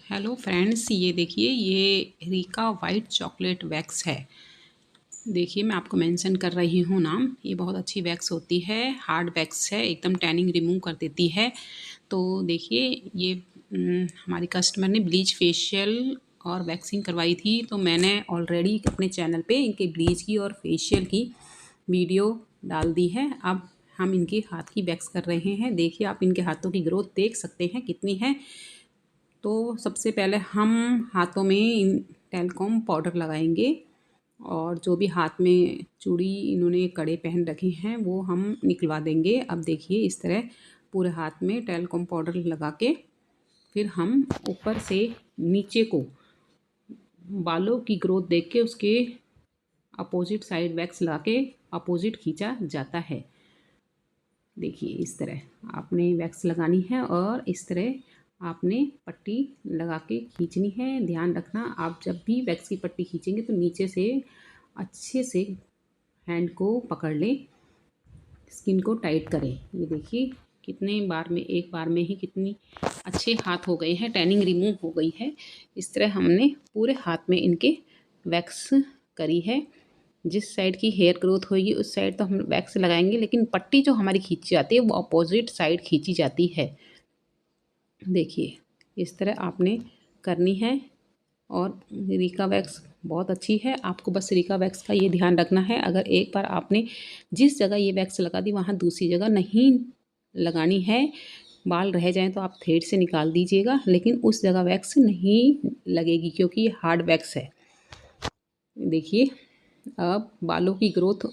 Hello friends, ये देखिए, ये रीका वाइट चॉकलेट वैक्स है। देखिए, मैं आपको मेंशन कर रही हूँ नाम। ये बहुत अच्छी वैक्स होती है, हार्ड वैक्स है, एकदम टैनिंग रिमूव कर देती है। तो देखिए, ये हमारी कस्टमर ने ब्लीच फेशियल और वैक्सिंग करवाई थी, तो मैंने ऑलरेडी अपने चैनल पे इनके ब्लीच की और फेशियल की वीडियो डाल दी है। अब हम इनके हाथ की वैक्स कर रहे हैं। देखिए, आप इनके हाथों की ग्रोथ देख सकते हैं कितनी है। तो सबसे पहले हम हाथों में टैल्कॉम पाउडर लगाएंगे और जो भी हाथ में चूड़ी इन्होंने कड़े पहन रखे हैं वो हम निकलवा देंगे। अब देखिए, इस तरह पूरे हाथ में टैल्कॉम पाउडर लगा के फिर हम ऊपर से नीचे को बालों की ग्रोथ देख के उसके अपोजिट साइड वैक्स लगा के अपोजिट खींचा जाता है। देखिए, इस तरह आपने वैक्स लगानी है और इस तरह आपने पट्टी लगा के खींचनी है। ध्यान रखना, आप जब भी वैक्स की पट्टी खींचेंगे तो नीचे से अच्छे से हैंड को पकड़ लें, स्किन को टाइट करें। ये देखिए, कितने बार में, एक बार में ही कितनी अच्छे हाथ हो गए हैं, टैनिंग रिमूव हो गई है। इस तरह हमने पूरे हाथ में इनके वैक्स करी है। जिस साइड की हेयर ग्रोथ होगी उस साइड तो हम वैक्स लगाएंगे, लेकिन पट्टी जो हमारी खींची जाती है वो अपोजिट साइड खींची जाती है। देखिए, इस तरह आपने करनी है। और रीका वैक्स बहुत अच्छी है। आपको बस रीका वैक्स का ये ध्यान रखना है, अगर एक बार आपने जिस जगह ये वैक्स लगा दी वहाँ दूसरी जगह नहीं लगानी है। बाल रह जाएं तो आप थ्रेड से निकाल दीजिएगा, लेकिन उस जगह वैक्स नहीं लगेगी क्योंकि ये हार्ड वैक्स है। देखिए, अब बालों की ग्रोथ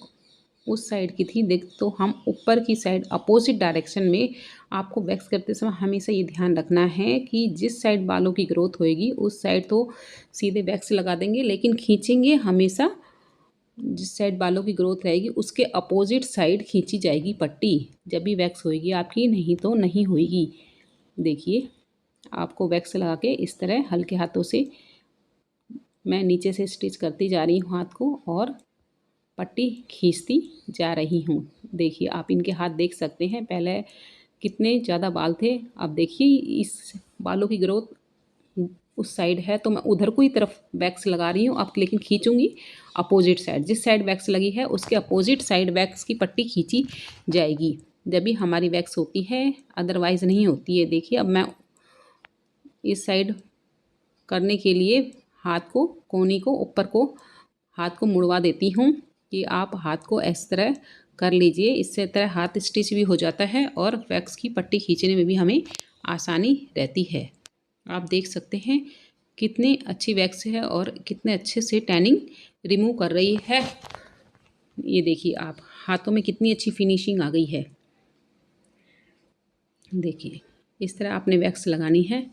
उस साइड की थी, देख तो हम ऊपर की साइड अपोजिट डायरेक्शन में आपको वैक्स करते समय हमेशा ये ध्यान रखना है कि जिस साइड बालों की ग्रोथ होएगी उस साइड तो सीधे वैक्स लगा देंगे, लेकिन खींचेंगे हमेशा जिस साइड बालों की ग्रोथ रहेगी उसके अपोजिट साइड खींची जाएगी पट्टी, जब भी वैक्स होएगी आपकी, नहीं तो नहीं होएगी। देखिए, आपको वैक्स लगा के इस तरह हल्के हाथों से मैं नीचे से स्टिच करती जा रही हूँ हाथ को और पट्टी खींचती जा रही हूँ। देखिए, आप इनके हाथ देख सकते हैं, पहले कितने ज़्यादा बाल थे, अब देखिए इस बालों की ग्रोथ उस साइड है तो मैं उधर को ही तरफ वैक्स लगा रही हूँ अब, लेकिन खींचूंगी अपोजिट साइड। जिस साइड वैक्स लगी है उसके अपोजिट साइड वैक्स की पट्टी खींची जाएगी जब भी हमारी वैक्स होती है, अदरवाइज़ नहीं होती है। देखिए, अब मैं इस साइड करने के लिए हाथ को, कोनी को, ऊपर को हाथ को मुड़वा देती हूँ कि आप हाथ को इस तरह कर लीजिए। इससे तरह हाथ स्टिच भी हो जाता है और वैक्स की पट्टी खींचने में भी हमें आसानी रहती है। आप देख सकते हैं कितनी अच्छी वैक्स है और कितने अच्छे से टैनिंग रिमूव कर रही है। ये देखिए, आप हाथों में कितनी अच्छी फिनिशिंग आ गई है। देखिए, इस तरह आपने वैक्स लगानी है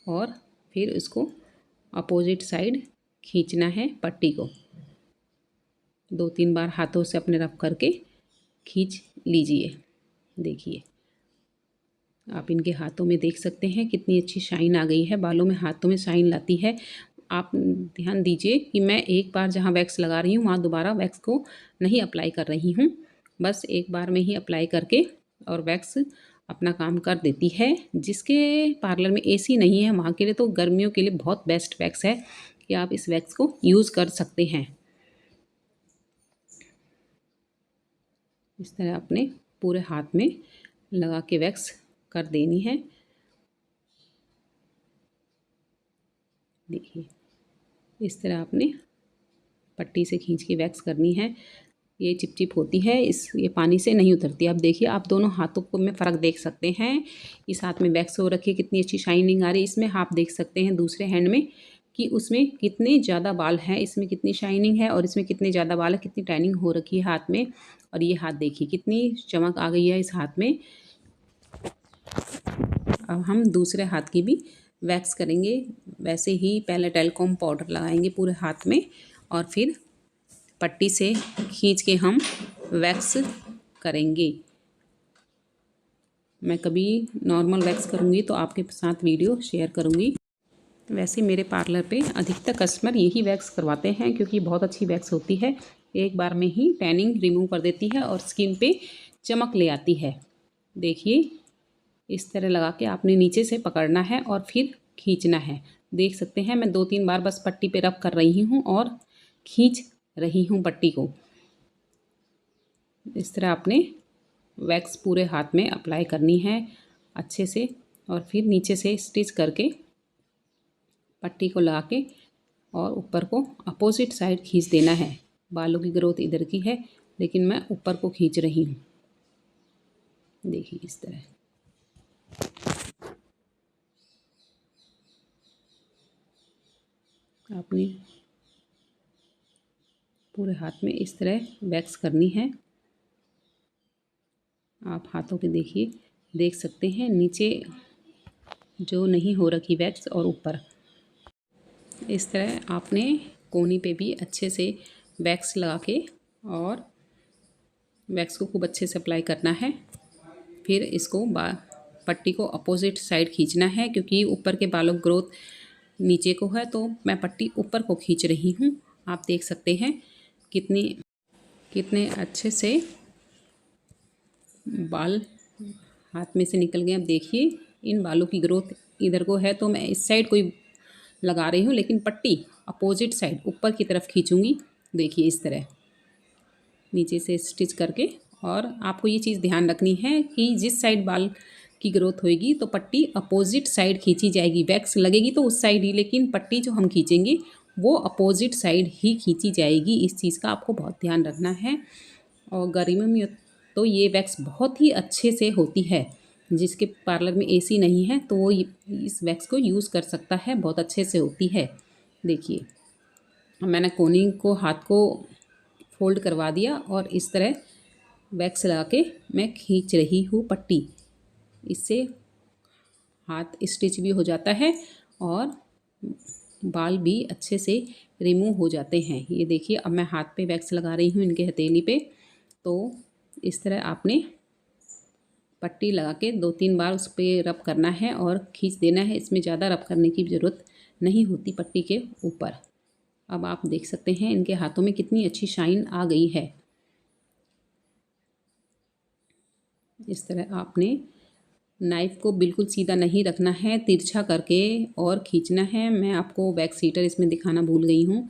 और फिर इसको अपोजिट साइड खींचना है पट्टी को। 2-3 बार हाथों से अपने रफ करके खींच लीजिए। देखिए, आप इनके हाथों में देख सकते हैं कितनी अच्छी शाइन आ गई है, बालों में हाथों में शाइन लाती है। आप ध्यान दीजिए कि मैं एक बार जहाँ वैक्स लगा रही हूँ वहाँ दोबारा वैक्स को नहीं अप्लाई कर रही हूँ, बस एक बार में ही अप्लाई करके और वैक्स अपना काम कर देती है। जिसके पार्लर में एसी नहीं है वहाँ के लिए तो गर्मियों के लिए बहुत बेस्ट वैक्स है कि आप इस वैक्स को यूज़ कर सकते हैं। इस तरह अपने पूरे हाथ में लगा के वैक्स कर देनी है। देखिए, इस तरह आपने पट्टी से खींच के वैक्स करनी है। ये चिपचिप होती है, ये पानी से नहीं उतरती। अब देखिए, आप दोनों हाथों को में फ़र्क देख सकते हैं। इस हाथ में वैक्स हो रखी है, कितनी अच्छी शाइनिंग आ रही है इसमें। आप देख सकते हैं दूसरे हैंड में कि उसमें कितने ज़्यादा बाल हैं, इसमें कितनी शाइनिंग है और इसमें कितने ज़्यादा बाल है, कितनी टैनिंग हो रखी है हाथ में। और ये हाथ देखिए कितनी चमक आ गई है इस हाथ में। अब हम दूसरे हाथ की भी वैक्स करेंगे। वैसे ही पहले टैल्कॉम पाउडर लगाएंगे पूरे हाथ में और फिर पट्टी से खींच के हम वैक्स करेंगे। मैं कभी नॉर्मल वैक्स करूँगी तो आपके साथ वीडियो शेयर करूँगी। वैसे मेरे पार्लर पे अधिकतर कस्टमर यही वैक्स करवाते हैं क्योंकि बहुत अच्छी वैक्स होती है, एक बार में ही टैनिंग रिमूव कर देती है और स्किन पे चमक ले आती है। देखिए, इस तरह लगा के आपने नीचे से पकड़ना है और फिर खींचना है। देख सकते हैं मैं 2-3 बार बस पट्टी पे रब कर रही हूँ और खींच रही हूँ पट्टी को। इस तरह आपने वैक्स पूरे हाथ में अप्लाई करनी है अच्छे से और फिर नीचे से स्टिच करके पट्टी को लगा के और ऊपर को अपोजिट साइड खींच देना है। बालों की ग्रोथ इधर की है लेकिन मैं ऊपर को खींच रही हूँ। देखिए इस तरह। आपने पूरे हाथ में इस तरह वैक्स करनी है। आप हाथों के देखिए देख सकते हैं नीचे जो नहीं हो रखी वैक्स और ऊपर। इस तरह आपने कोनी पे भी अच्छे से वैक्स लगा के और वैक्स को खूब अच्छे से अप्लाई करना है। फिर इसको पट्टी को अपोजिट साइड खींचना है क्योंकि ऊपर के बालों की ग्रोथ नीचे को है तो मैं पट्टी ऊपर को खींच रही हूँ। आप देख सकते हैं कितने अच्छे से बाल हाथ में से निकल गए। अब देखिए इन बालों की ग्रोथ इधर को है तो मैं इस साइड को ही लगा रही हूँ लेकिन पट्टी अपोजिट साइड ऊपर की तरफ खींचूँगी। देखिए इस तरह नीचे से स्टिच करके। और आपको ये चीज़ ध्यान रखनी है कि जिस साइड बाल की ग्रोथ होएगी तो पट्टी अपोजिट साइड खींची जाएगी। वैक्स लगेगी तो उस साइड ही, लेकिन पट्टी जो हम खींचेंगे वो अपोजिट साइड ही खींची जाएगी। इस चीज़ का आपको बहुत ध्यान रखना है। और गर्मियों में तो ये वैक्स बहुत ही अच्छे से होती है। जिसके पार्लर में एसी नहीं है तो वो इस वैक्स को यूज़ कर सकता है, बहुत अच्छे से होती है। देखिए मैंने कोनी को हाथ को फोल्ड करवा दिया और इस तरह वैक्स लगा के मैं खींच रही हूँ पट्टी। इससे हाथ स्टिच भी हो जाता है और बाल भी अच्छे से रिमूव हो जाते हैं। ये देखिए अब मैं हाथ पे वैक्स लगा रही हूँ इनके हथेली पे। तो इस तरह आपने पट्टी लगा के 2-3 बार उस पर रब करना है और खींच देना है। इसमें ज़्यादा रब करने की ज़रूरत नहीं होती पट्टी के ऊपर। अब आप देख सकते हैं इनके हाथों में कितनी अच्छी शाइन आ गई है। इस तरह आपने नाइफ़ को बिल्कुल सीधा नहीं रखना है, तिरछा करके और खींचना है। मैं आपको वैक्स हीटर इसमें दिखाना भूल गई हूँ,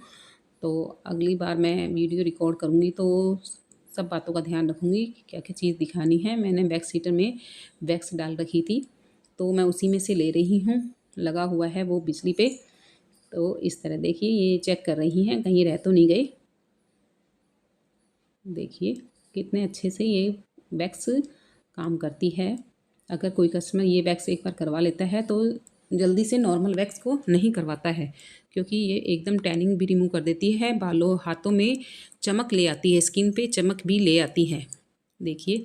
तो अगली बार मैं वीडियो रिकॉर्ड करूँगी तो सब बातों का ध्यान रखूँगी कि क्या क्या चीज़ दिखानी है। मैंने वैक्स हीटर में वैक्स डाल रखी थी तो मैं उसी में से ले रही हूँ। लगा हुआ है वो बिजली पे। तो इस तरह देखिए ये चेक कर रही हैं कहीं रह तो नहीं गए। देखिए कितने अच्छे से ये वैक्स काम करती है। अगर कोई कस्टमर ये वैक्स एक बार करवा लेता है तो जल्दी से नॉर्मल वैक्स को नहीं करवाता है क्योंकि ये एकदम टैनिंग भी रिमूव कर देती है। बालों हाथों में चमक ले आती है, स्किन पे चमक भी ले आती है। देखिए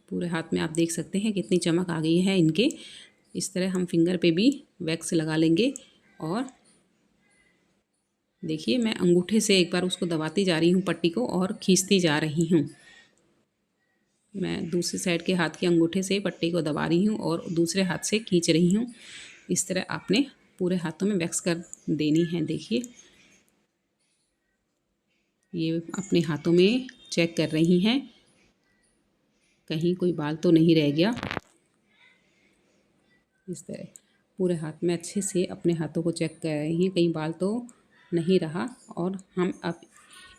पूरे हाथ में आप देख सकते हैं कितनी चमक आ गई है इनके। इस तरह हम फिंगर पे भी वैक्स लगा लेंगे और देखिए मैं अंगूठे से एक बार उसको दबाती जा रही हूँ पट्टी को और खींचती जा रही हूँ। मैं दूसरी साइड के हाथ के अंगूठे से पट्टी को दबा रही हूँ और दूसरे हाथ से खींच रही हूँ। इस तरह आपने पूरे हाथों में वैक्स कर देनी है। देखिए ये अपने हाथों में चेक कर रही हैं कहीं कोई बाल तो नहीं रह गया। इस तरह पूरे हाथ में अच्छे से अपने हाथों को चेक कर रही हैं कहीं बाल तो नहीं रहा। और हम अब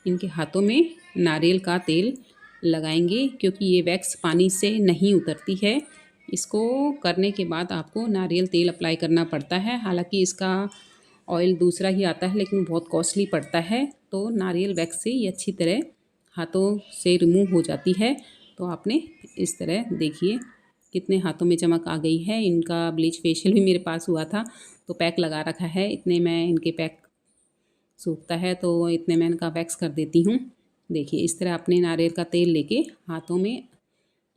इनके हाथों में नारियल का तेल लगाएंगे क्योंकि ये वैक्स पानी से नहीं उतरती है। इसको करने के बाद आपको नारियल तेल अप्लाई करना पड़ता है। हालांकि इसका ऑयल दूसरा ही आता है लेकिन बहुत कॉस्टली पड़ता है। तो नारियल वैक्स से ये अच्छी तरह हाथों से रिमूव हो जाती है। तो आपने इस तरह देखिए कितने हाथों में चमक आ गई है। इनका ब्लीच फेशियल भी मेरे पास हुआ था तो पैक लगा रखा है। इतने में इनके पैक सूखता है तो इतने में इनका वैक्स कर देती हूँ। देखिए इस तरह अपने नारियल का तेल लेके हाथों में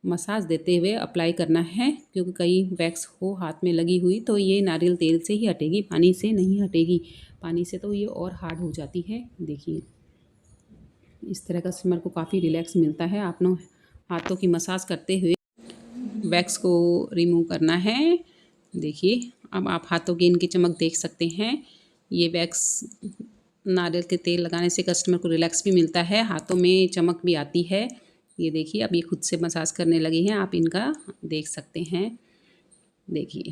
मसाज देते हुए अप्लाई करना है क्योंकि कई वैक्स हो हाथ में लगी हुई तो ये नारियल तेल से ही हटेगी, पानी से नहीं हटेगी। पानी से तो ये और हार्ड हो जाती है। देखिए इस तरह कस्टमर को काफ़ी रिलैक्स मिलता है। आपने हाथों की मसाज करते हुए वैक्स को रिमूव करना है। देखिए अब आप हाथों की इनकी चमक देख सकते हैं। ये वैक्स नारियल के तेल लगाने से कस्टमर को रिलैक्स भी मिलता है, हाथों में चमक भी आती है। ये देखिए अब ये खुद से मसाज करने लगी हैं, आप इनका देख सकते हैं। देखिए